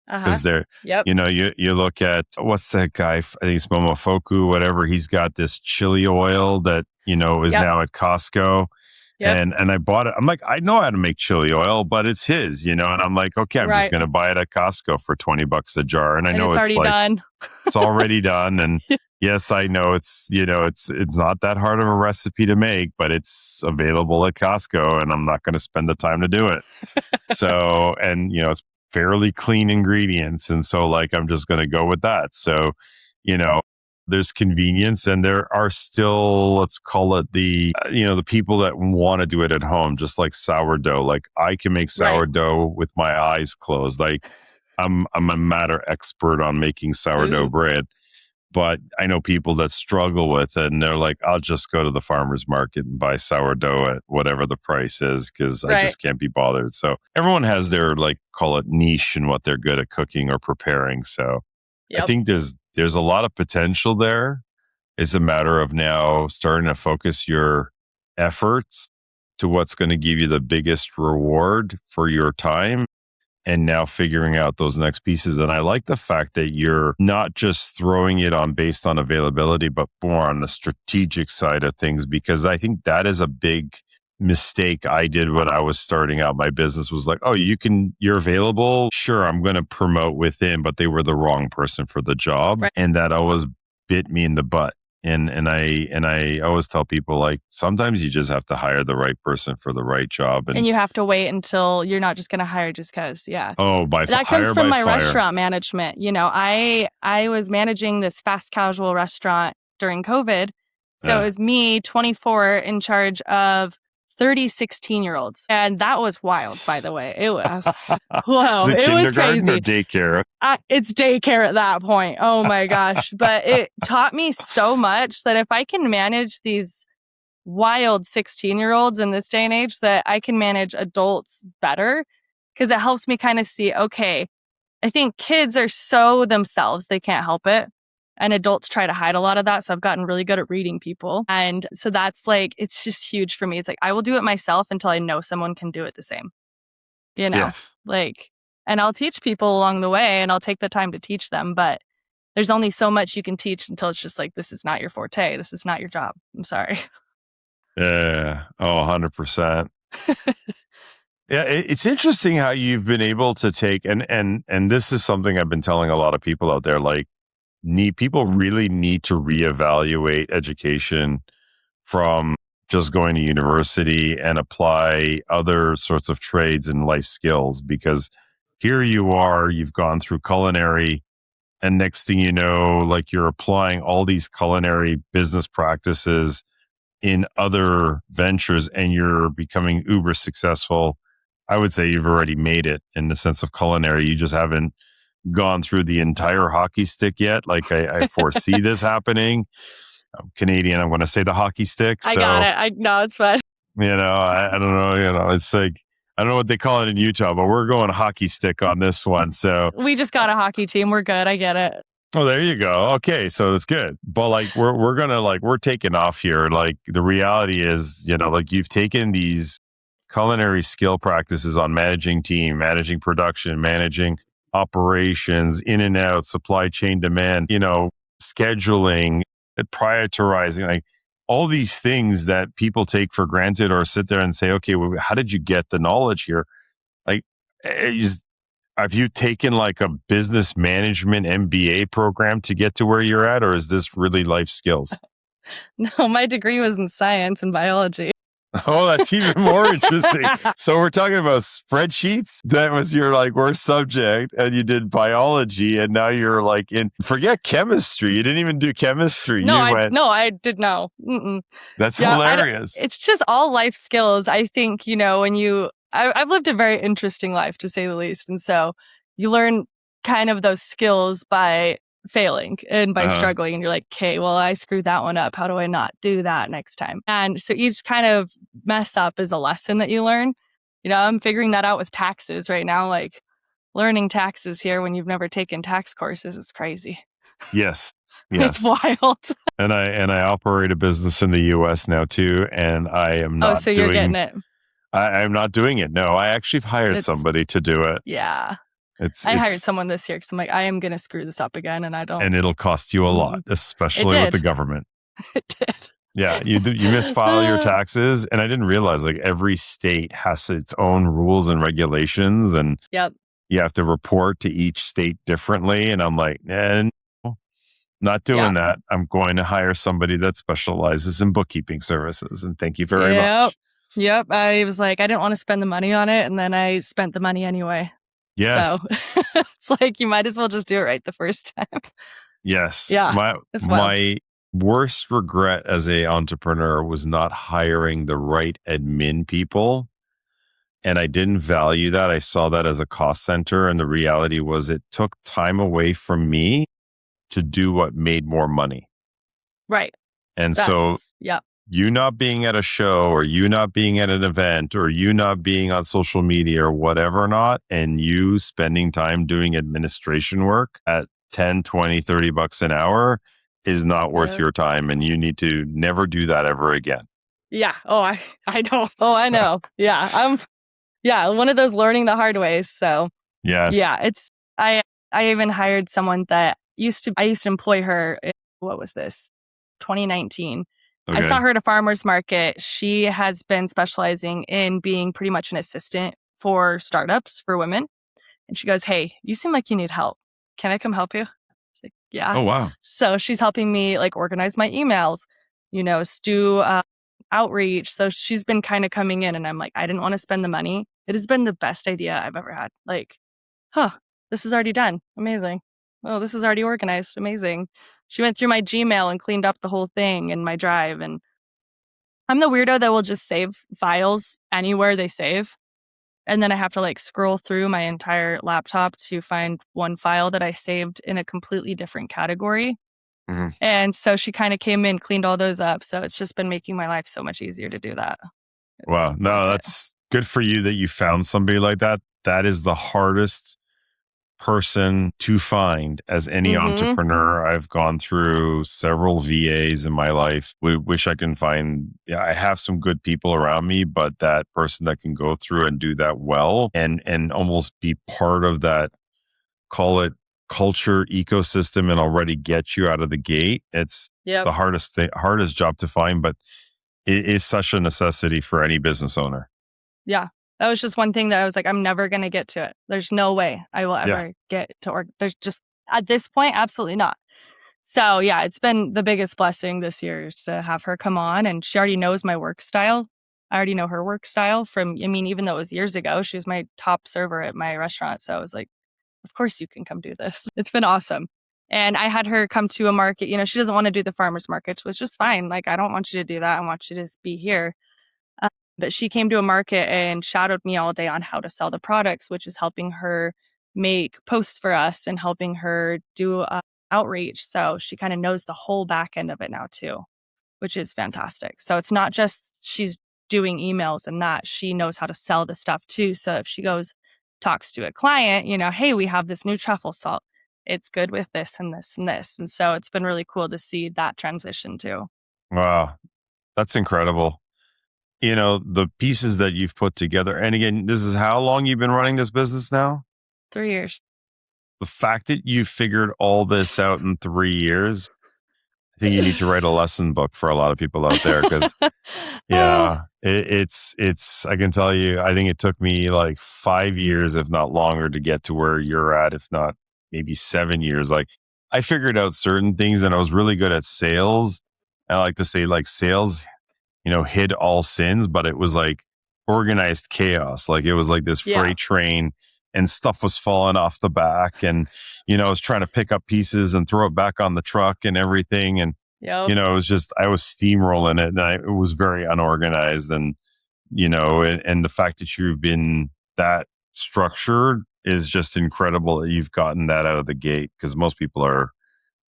because they're, Yep. you look at what's that guy? I think it's Momofuku, whatever. He's got this chili oil that, is now at Costco. Yep. And I bought it. I'm like, I know how to make chili oil, but it's his, and I'm like, okay, I'm just going to buy it at Costco for $20 a jar. And I know it's already done. It's already done. And yes, I know it's not that hard of a recipe to make, but it's available at Costco and I'm not going to spend the time to do it. So, and it's fairly clean ingredients. And so I'm just going to go with that. So, there's convenience and there are still, let's call it the people that want to do it at home, just like sourdough. I can make sourdough with my eyes closed. I'm a matter expert on making sourdough bread, but I know people that struggle with it and they're like, I'll just go to the farmer's market and buy sourdough at whatever the price is because I just can't be bothered. So everyone has their call it niche and what they're good at cooking or preparing. So I think there's a lot of potential there. It's a matter of now starting to focus your efforts to what's going to give you the biggest reward for your time and now figuring out those next pieces. And I like the fact that you're not just throwing it on based on availability, but more on the strategic side of things, because I think that is a big mistake I did when I was starting out my business was oh, you're available. Sure, I'm going to promote within, but they were the wrong person for the job. Right. And that always bit me in the butt. And I always tell people sometimes you just have to hire the right person for the right job. And you have to wait until you're not just going to hire just because, yeah. Oh, that comes from my restaurant management. I was managing this fast casual restaurant during COVID. So it was me, 24, in charge of 30 16-year-olds. And that was wild, by the way. It was, whoa, it was crazy. Or daycare? It's daycare at that point. Oh my gosh. But it taught me so much that if I can manage these wild 16-year-olds in this day and age, that I can manage adults better because it helps me kind of see, okay, I think kids are so themselves, they can't help it. And adults try to hide a lot of that. So I've gotten really good at reading people. And so that's it's just huge for me. It's I will do it myself until I know someone can do it the same. Yes. And I'll teach people along the way and I'll take the time to teach them. But there's only so much you can teach until it's just this is not your forte. This is not your job. I'm sorry. Yeah. Oh, 100%. Yeah, it's interesting how you've been able to take, and this is something I've been telling a lot of people out there, people really need to reevaluate education from just going to university and apply other sorts of trades and life skills, because here you are, you've gone through culinary, and next thing you know, you're applying all these culinary business practices in other ventures and you're becoming uber successful. I would say you've already made it in the sense of culinary. You just haven't gone through the entire hockey stick yet. I foresee this happening. I'm Canadian. I'm going to say the hockey stick. I got it. I know it's fun. I don't know. It's I don't know what they call it in Utah, but we're going hockey stick on this one. So we just got a hockey team. We're good. I get it. Oh, there you go. Okay, so that's good. But like we're gonna like we're taking off here. Like the reality is, like you've taken these culinary skill practices on managing team, managing production, managing operations, in and out, supply chain demand, scheduling, prioritizing, like all these things that people take for granted or sit there and say, okay, well, how did you get the knowledge here? Like, have you taken like a business management MBA program to get to where you're at, or is this really life skills? No, my degree was in science and biology. Oh, that's even more interesting. So we're talking about spreadsheets. That was your like worst subject, and you did biology, and now you're like forget chemistry. You didn't even do chemistry. No, I did no. Mm-mm. That's hilarious. It's just all life skills. I think, I've lived a very interesting life, to say the least. And so you learn kind of those skills by failing and by struggling. And you're like, okay, well, I screwed that one up. How do I not do that next time? And so each kind of mess up is a lesson that you learn. I'm figuring that out with taxes right now. Like learning taxes here when you've never taken tax courses is crazy. Yes. It's wild. And I operate a business in the US now too. And I am not so you're getting it. I'm not doing it. No, I actually hired somebody to do it. Yeah. I hired someone this year because I'm like, I am going to screw this up again. And I don't. And it'll cost you a lot, especially with the government. It did. Yeah. You misfile your taxes. And I didn't realize like every state has its own rules and regulations. And you have to report to each state differently. And I'm like, not doing that. I'm going to hire somebody that specializes in bookkeeping services. And thank you very much. Yep. I was like, I didn't want to spend the money on it. And then I spent the money anyway. Yes. So it's like, you might as well just do it right the first time. Yes. Yeah. My worst regret as a entrepreneur was not hiring the right admin people. And I didn't value that. I saw that as a cost center. And the reality was it took time away from me to do what made more money. Right. And so you not being at a show or you not being at an event or you not being on social media or whatever or not, and you spending time doing administration work at 10, 20, 30 bucks an hour is not worth your time. And you need to never do that ever again. Yeah. Oh, I know. Oh, I know. Yeah. One of those learning the hard ways. So yes. Yeah, I even hired someone that I used to employ her in, what was this? 2019. Okay. I saw her at a farmer's market. She has been specializing in being pretty much an assistant for startups for women. And she goes, hey, you seem like you need help. Can I come help you? I was like, yeah. Oh, wow. So she's helping me like organize my emails, do outreach. So she's been kind of coming in and I'm like, I didn't want to spend the money. It has been the best idea I've ever had. Like, this is already done. Amazing. Oh, this is already organized. Amazing. She went through my Gmail and cleaned up the whole thing and my drive. And I'm the weirdo that will just save files anywhere they save. And then I have to like scroll through my entire laptop to find one file that I saved in a completely different category. Mm-hmm. And so she kind of came in, cleaned all those up. So it's just been making my life so much easier to do that. Wow. No, that's good for you that you found somebody like that. That is the hardest person to find as any entrepreneur. I've gone through several VAs in my life. We wish I can find, I have some good people around me, but that person that can go through and do that well and almost be part of that, call it culture ecosystem and already get you out of the gate. It's the hardest job to find, but it is such a necessity for any business owner. Yeah. That was just one thing that I was like, I'm never going to get to it. There's no way I will ever get to There's just, at this point, absolutely not. So yeah, it's been the biggest blessing this year to have her come on. And she already knows my work style. I already know her work style even though it was years ago, she was my top server at my restaurant. So I was like, of course you can come do this. It's been awesome. And I had her come to a market. She doesn't want to do the farmer's market, which was just fine. Like, I don't want you to do that. I want you to just be here. But she came to a market and shadowed me all day on how to sell the products, which is helping her make posts for us and helping her do outreach. So she kind of knows the whole back end of it now too, which is fantastic. So it's not just she's doing emails and that, she knows how to sell the stuff too. So if she talks to a client, hey, we have this new truffle salt. it's good with this and this and this. And so it's been really cool to see that transition too. Wow. That's incredible. The pieces that you've put together. And again, this is how long you've been running this business now? 3 years. The fact that you figured all this out in 3 years, I think you need to write a lesson book for a lot of people out there because, it's, I can tell you, I think it took me like 5 years, if not longer, to get to where you're at, if not maybe 7 years. Like I figured out certain things and I was really good at sales. I like to say like sales, hid all sins, but it was like organized chaos. Like it was like this freight train and stuff was falling off the back. And, I was trying to pick up pieces and throw it back on the truck and everything. And, it was just, I was steamrolling it and it was very unorganized. And, and the fact that you've been that structured is just incredible that you've gotten that out of the gate because most people are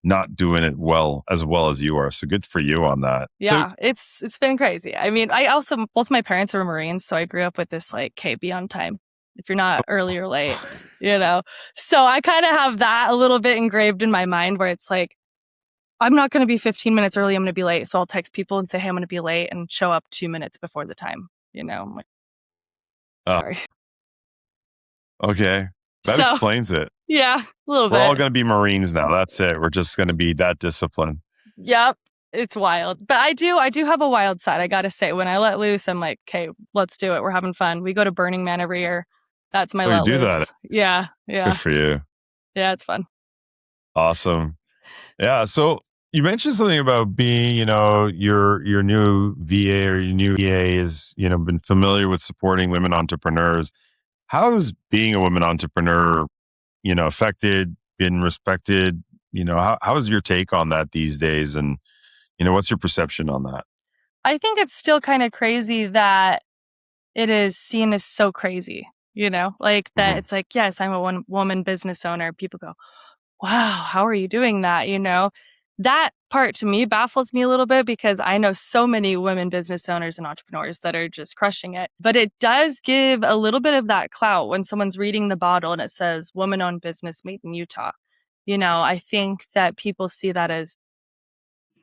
not doing it well as you are. So good for you on that. Yeah, it's been crazy. I mean, I also, both my parents are Marines, so I grew up with this like, okay, be on time. If you're not early or late, So I kind of have that a little bit engraved in my mind where it's like, I'm not going to be 15 minutes early. I'm going to be late. So I'll text people and say, hey, I'm going to be late and show up 2 minutes before the time, I'm like, sorry. Okay. That explains it. Yeah, a little bit. We're all going to be Marines now. That's it. We're just going to be that disciplined. Yep. It's wild. But I do have a wild side. I got to say, when I let loose, I'm like, okay, let's do it. We're having fun. We go to Burning Man every year. That's my let loose. That. Yeah. Good for you. Yeah, it's fun. Awesome. Yeah. So you mentioned something about being, your new VA or your new EA is, been familiar with supporting women entrepreneurs. How's being a women entrepreneur, affected, been respected? How is your take on that these days? And, what's your perception on that? I think it's still kind of crazy that it is seen as so crazy, like that. It's like, yes, I'm a one woman business owner. People go, wow, how are you doing that? That part to me baffles me a little bit because I know so many women business owners and entrepreneurs that are just crushing it. But it does give a little bit of that clout when someone's reading the bottle and it says woman-owned business made in Utah. I think that people see that as,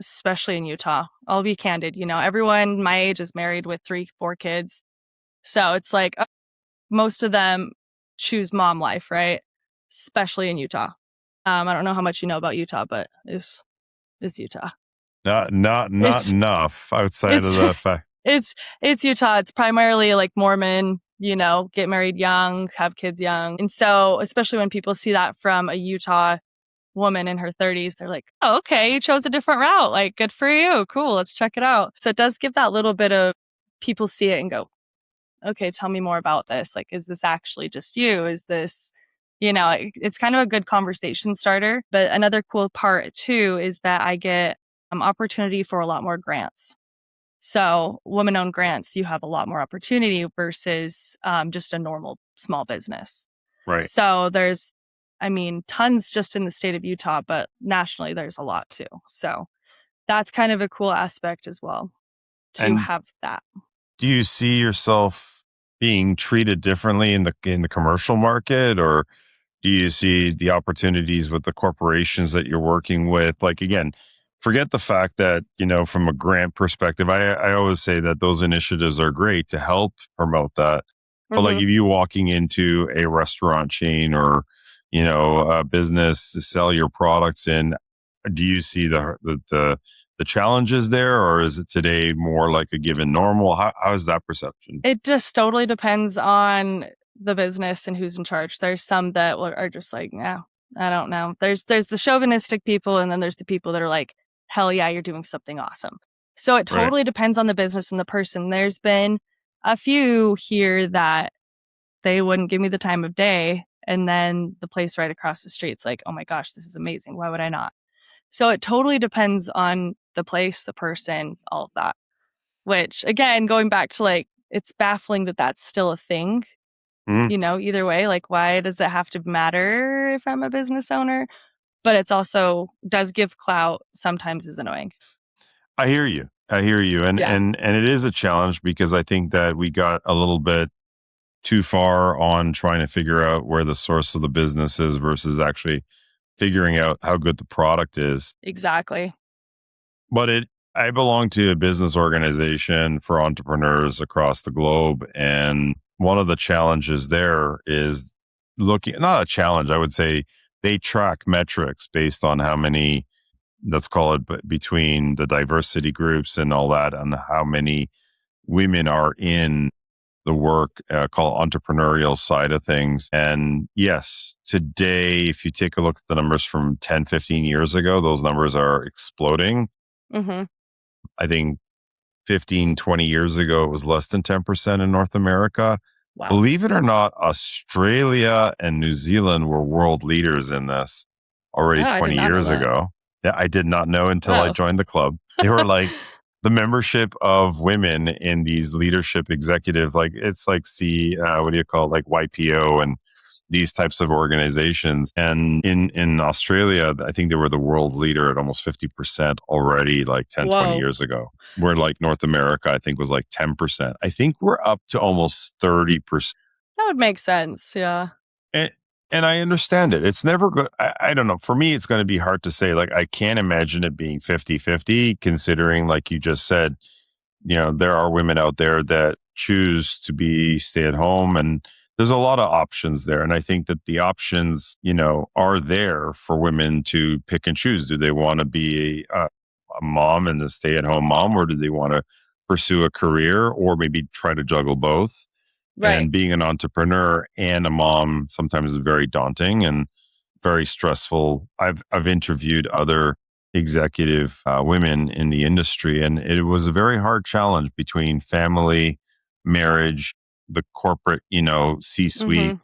especially in Utah, I'll be candid, everyone my age is married with 3-4 kids. So it's like most of them choose mom life, right? Especially in Utah. I don't know how much you know about Utah, but it's Utah. Not enough outside of the fact. It's Utah. It's primarily like Mormon, get married young, have kids young. And so, especially when people see that from a Utah woman in her 30s, they're like, oh, okay, you chose a different route. Like, good for you. Cool. Let's check it out. So it does give that little bit of people see it and go, okay, tell me more about this. Like, is this actually just you? Is this, it's kind of a good conversation starter. But another cool part too is that I get opportunity for a lot more grants. So women-owned grants, you have a lot more opportunity versus just a normal small business. Right. So there's, tons just in the state of Utah, but nationally there's a lot too. So that's kind of a cool aspect as well to have that. Do you see yourself being treated differently in the commercial market, or do you see the opportunities with the corporations that you're working with? Like, again, forget the fact that, from a grant perspective, I always say that those initiatives are great to help promote that. But like if you walking into a restaurant chain or, a business to sell your products in, do you see the challenges there, or is it today more like a given normal? How is that perception? It just totally depends on the business and who's in charge. There's some that are just like, no, I don't know. There's the chauvinistic people, and then there's the people that are like, hell yeah, you're doing something awesome. So it totally depends on the business and the person. There's been a few here that they wouldn't give me the time of day, and then the place right across the street's like, oh my gosh, this is amazing. Why would I not? So it totally depends on the place, the person, all of that. Which, again, going back to like, it's baffling that that's still a thing. Either way, like, why does it have to matter if I'm a business owner? But it's also does give clout, sometimes is annoying. I hear you. And it is a challenge because I think that we got a little bit too far on trying to figure out where the source of the business is versus actually figuring out how good the product is. Exactly. But I belong to a business organization for entrepreneurs across the globe. And one of the challenges there is not a challenge, I would say they track metrics based on how many, let's call it between the diversity groups and all that, and how many women are in the work called entrepreneurial side of things. And yes, today, if you take a look at the numbers from 10, 15 years ago, those numbers are exploding. Mm-hmm. I think 15, 20 years ago, it was less than 10% in North America. Wow. Believe it or not, Australia and New Zealand were world leaders in this already 20 years ago. Yeah, I did not know until I joined the club. They were like the membership of women in these leadership executives, like it's like what do you call it? Like YPO and these types of organizations. And in Australia, I think they were the world leader at almost 50% already, like 10, 20 years ago. Where like North America, I think was like 10%. I think we're up to almost 30%. That would make sense. Yeah. And I understand it. It's never good. I don't know. For me, it's going to be hard to say. Like, I can't imagine it being 50-50, considering, like you just said, there are women out there that choose to stay at home, and there's a lot of options there. And I think that the options, are there for women to pick and choose. Do they want to be a mom and a stay at home mom, or do they want to pursue a career, or maybe try to juggle both? Right. And being an entrepreneur and a mom sometimes is very daunting and very stressful. I've interviewed other executive women in the industry, and it was a very hard challenge between family, marriage, the corporate, C-suite,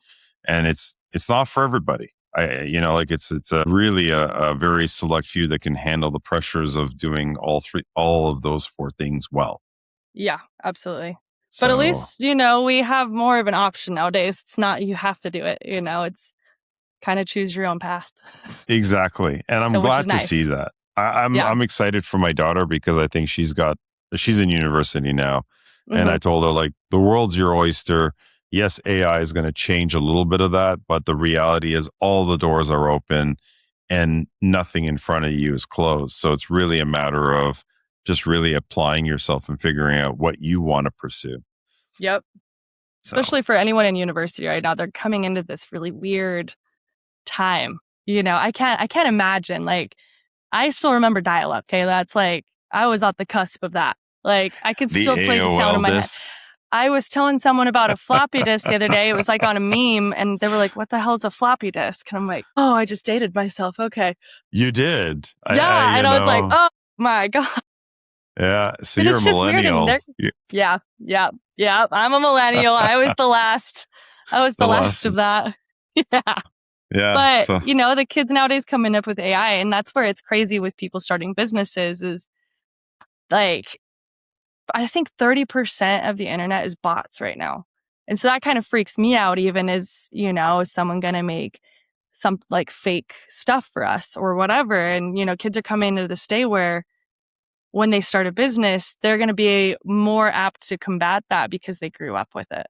and it's not for everybody. It's really a very select few that can handle the pressures of doing all of those four things well. Yeah, absolutely. But at least, we have more of an option nowadays. It's not you have to do it, it's kind of choose your own path. Exactly. And I'm glad to see that. I'm excited for my daughter because I think she's in university now. And I told her, like, the world's your oyster. Yes, AI is going to change a little bit of that, but the reality is all the doors are open and nothing in front of you is closed. So it's really a matter of just really applying yourself and figuring out what you want to pursue. Yep. So. Especially for anyone in university right now, they're coming into this really weird time. I can't imagine. Like, I still remember dial-up. Okay, that's like I was at the cusp of that. Like, I can still play the sound in my head. I was telling someone about a floppy disk the other day. It was like on a meme, and they were like, "What the hell is a floppy disk?" And I'm like, "Oh, I just dated myself." Okay, you did. Yeah, and I was like, "Oh my god." Yeah, so you're a millennial. Yeah. I'm a millennial. I was the last. I was the last of that. Yeah. But the kids nowadays coming up with AI, and that's where it's crazy with people starting businesses. Is like, I think 30% of the internet is bots right now, and so that kind of freaks me out. Even as is someone gonna make some like fake stuff for us or whatever? And kids are coming into this day where, when they start a business, they're going to be more apt to combat that because they grew up with it.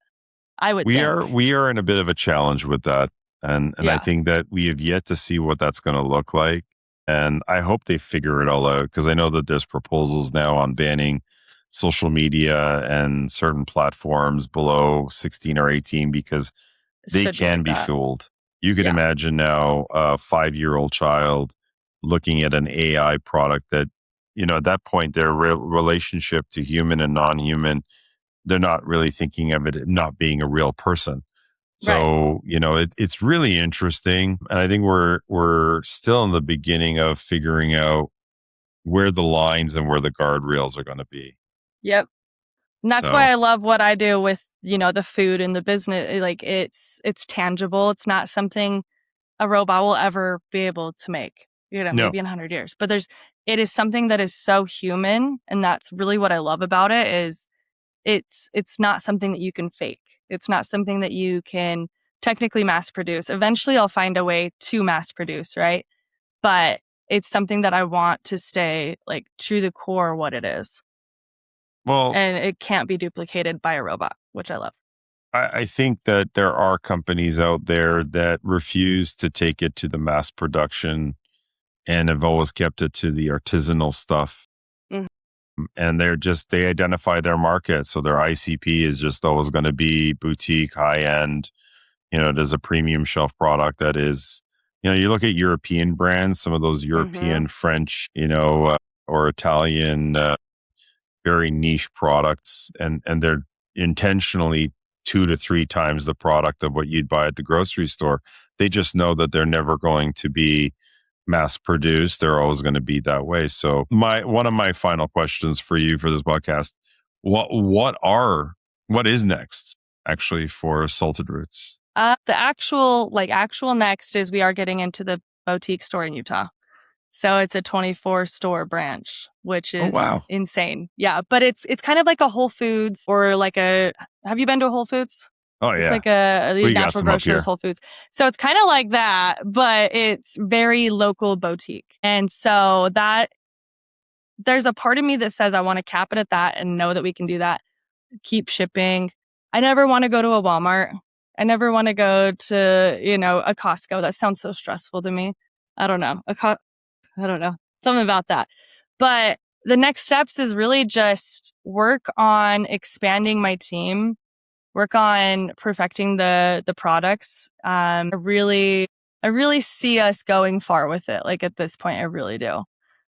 I would think. We are in a bit of a challenge with that. And I think that we have yet to see what that's going to look like. And I hope they figure it all out, because I know that there's proposals now on banning social media and certain platforms below 16 or 18 because they can be fooled. You can imagine now a 5-year-old child looking at an AI product that, at that point, their relationship to human and non-human, they're not really thinking of it not being a real person. So, it's really interesting. And I think we're still in the beginning of figuring out where the lines and where the guardrails are going to be. Yep. And that's why I love what I do with, the food and the business. Like, it's tangible. It's not something a robot will ever be able to make, maybe in 100 years. But it is something that is so human. And that's really what I love about it is it's not something that you can fake. It's not something that you can technically mass produce. Eventually I'll find a way to mass produce, right? But it's something that I want to stay like true to the core what it is. Well, and it can't be duplicated by a robot, which I love. I think that there are companies out there that refuse to take it to the mass production and have always kept it to the artisanal stuff. Mhm. And they identify their market. So their ICP is just always going to be boutique, high end. It is a premium shelf product that is, you look at European brands, some of those European, French, or Italian, very niche products, and they're intentionally 2 to 3 times the product of what you'd buy at the grocery store. They just know that they're never going to be mass produced. They're always going to be that way. So one of my final questions for you for this podcast, what is next actually for Salted Roots? The actual next is we are getting into the boutique store in Utah. So it's a 24 store branch, which is insane. Yeah. But it's kind of like a Whole Foods or have you been to a Whole Foods? Oh, yeah. It's like a natural grocers, Whole Foods. So it's kind of like that, but it's very local boutique. And so there's a part of me that says I want to cap it at that and know that we can do that. Keep shipping. I never want to go to a Walmart. I never want to go to, a Costco. That sounds so stressful to me. I don't know. I don't know. Something about that. But the next steps is really just work on expanding my team, work on perfecting the products. I really see us going far with it. Like at this point, I really do.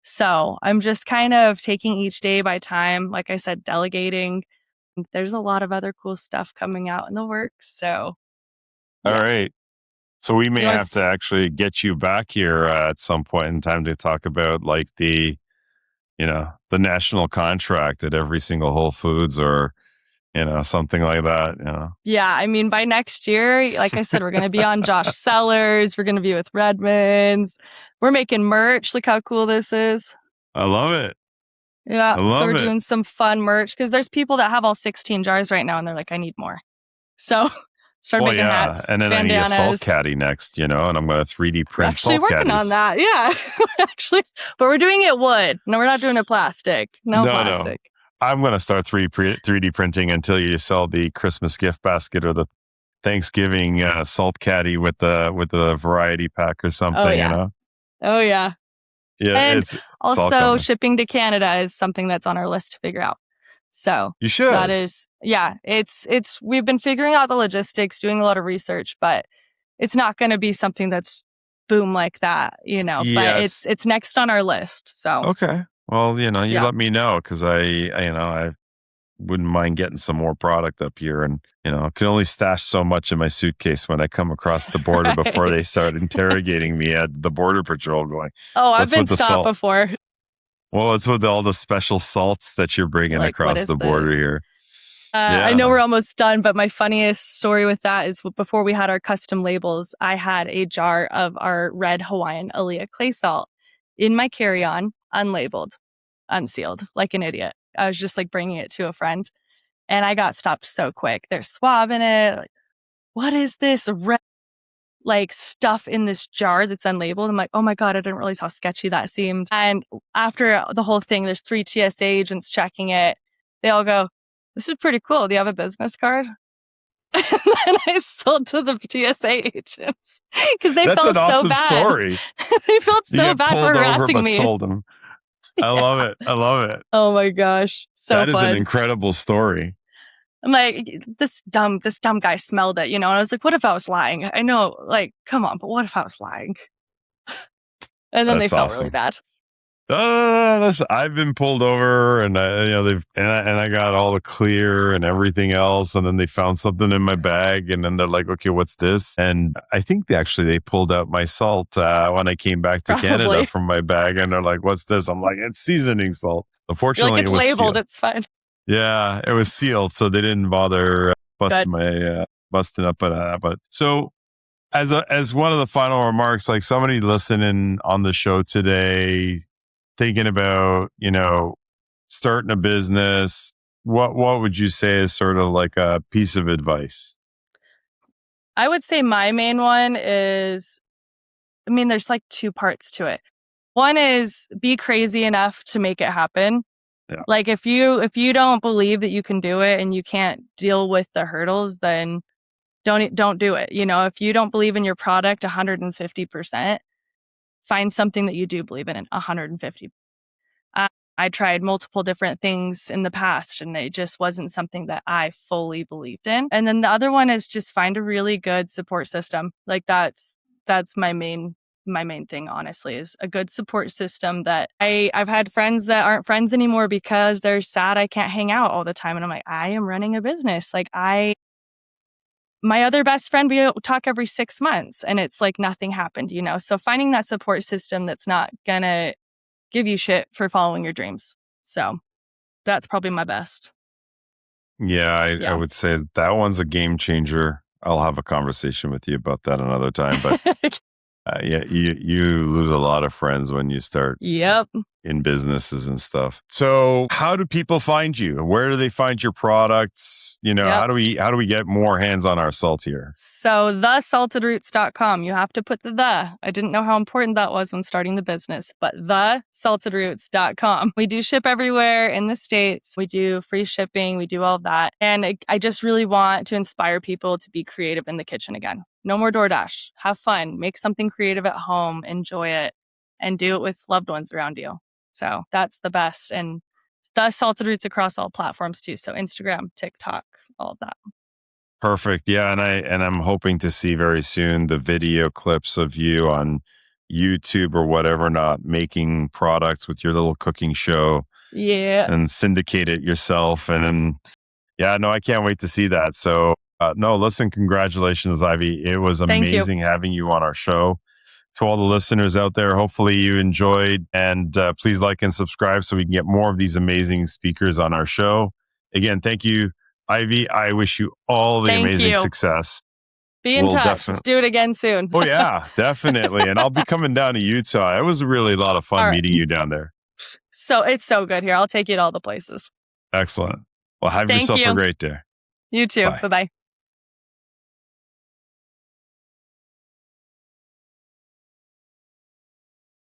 So I'm just kind of taking each day by time. Like I said, delegating. There's a lot of other cool stuff coming out in the works. So, yeah. All right. So we may have to actually get you back here at some point in time to talk about like the national contract at every single Whole Foods or, something like that. Yeah. I mean, by next year, like I said, we're going to be on Josh Sellers. We're going to be with Redmond's. We're making merch. Look how cool this is. I love it. Yeah. So we're doing some fun merch because there's people that have all 16 jars right now and they're like, I need more. So start making hats, and then bandanas. I need a salt caddy next, and I'm going to 3D print actually salt working caddies. on that. Yeah, actually, but we're doing it wood. No, we're not doing it plastic. No plastic. No. I'm going to start 3D printing until you sell the Christmas gift basket or the Thanksgiving salt caddy with the variety pack or something. Oh yeah. Yeah, and it's also shipping to Canada is something that's on our list to figure out. So you should. That is, it's we've been figuring out the logistics, doing a lot of research, but it's not going to be something that's boom like that, Yes. But it's next on our list. So okay, well, you let me know because I wouldn't mind getting some more product up here, and I can only stash so much in my suitcase when I come across the border before they start interrogating me at the border patrol. Going, oh, I've been stopped before. Well, it's with all the special salts that you're bringing across the border here. I know we're almost done, but my funniest story with that is before we had our custom labels, I had a jar of our red Hawaiian Aaliyah clay salt in my carry-on, unlabeled, unsealed, like an idiot. I was just bringing it to a friend and I got stopped so quick. They're swabbing it. Like, what is this red stuff in this jar that's unlabeled? I'm like, oh my God, I didn't realize how sketchy that seemed. And after the whole thing, there's 3 TSA agents checking it. They all go, this is pretty cool. Do you have a business card? And then I sold to the TSA agents because they felt so bad. Story. They felt so bad for harassing me. Sold them. I love it. I love it. Oh my gosh. So that is fun. An incredible story. I'm like, this dumb guy smelled it, and I was like, what if I was lying? I know, come on, but what if I was lying? And then they felt really bad. Listen, I've been pulled over and I got all the clear and everything else. And then they found something in my bag and then they're like, okay, what's this? And I think they pulled out my salt when I came back to Canada from my bag. And they're like, what's this? I'm like, it's seasoning salt. Unfortunately, it's labeled. It's fine. Yeah, it was sealed. So they didn't bother busting up. But so as one of the final remarks, like somebody listening on the show today, thinking about, starting a business, what would you say is sort of like a piece of advice? I would say my main one is, there's 2 parts to it. One is be crazy enough to make it happen. Yeah. Like if you don't believe that you can do it and you can't deal with the hurdles, then don't do it. If you don't believe in your product 150%, find something that you do believe in 150. I tried multiple different things in the past and it just wasn't something that I fully believed in. And then the other one is just find a really good support system. Like that's my main thing, honestly, is a good support system. That I've had friends that aren't friends anymore because they're sad I can't hang out all the time. And I'm like, I am running a business. Like my other best friend, we talk every 6 months and it's like nothing happened, So finding that support system that's not gonna give you shit for following your dreams. So that's probably my best. Yeah, I would say that one's a game changer. I'll have a conversation with you about that another time. But yeah, you lose a lot of friends when you start in businesses and stuff. So how do people find you? Where do they find your products? How do we get more hands on our salt here? So thesaltedroots.com. You have to put the. I didn't know how important that was when starting the business, but thesaltedroots.com. We do ship everywhere in the States. We do free shipping. We do all of that. And I just really want to inspire people to be creative in the kitchen again. No more DoorDash. Have fun. Make something creative at home. Enjoy it. And do it with loved ones around you. So that's the best. And the Salted Roots across all platforms too. So Instagram, TikTok, all of that. Perfect. Yeah. And I'm hoping to see very soon the video clips of you on YouTube or whatever, not making products with your little cooking show. Yeah. And syndicate it yourself. And then, I can't wait to see that. So no, listen, congratulations, Ivy. It was amazing having you on our show. To all the listeners out there, hopefully you enjoyed, and please like and subscribe so we can get more of these amazing speakers on our show. Again, thank you, Ivy. I wish you all the amazing success. Be in touch. Let's do it again soon. Oh yeah, definitely. And I'll be coming down to Utah. It was really a lot of fun meeting you down there. So it's so good here. I'll take you to all the places. Excellent. Well, have yourself a great day. You too. Bye-bye.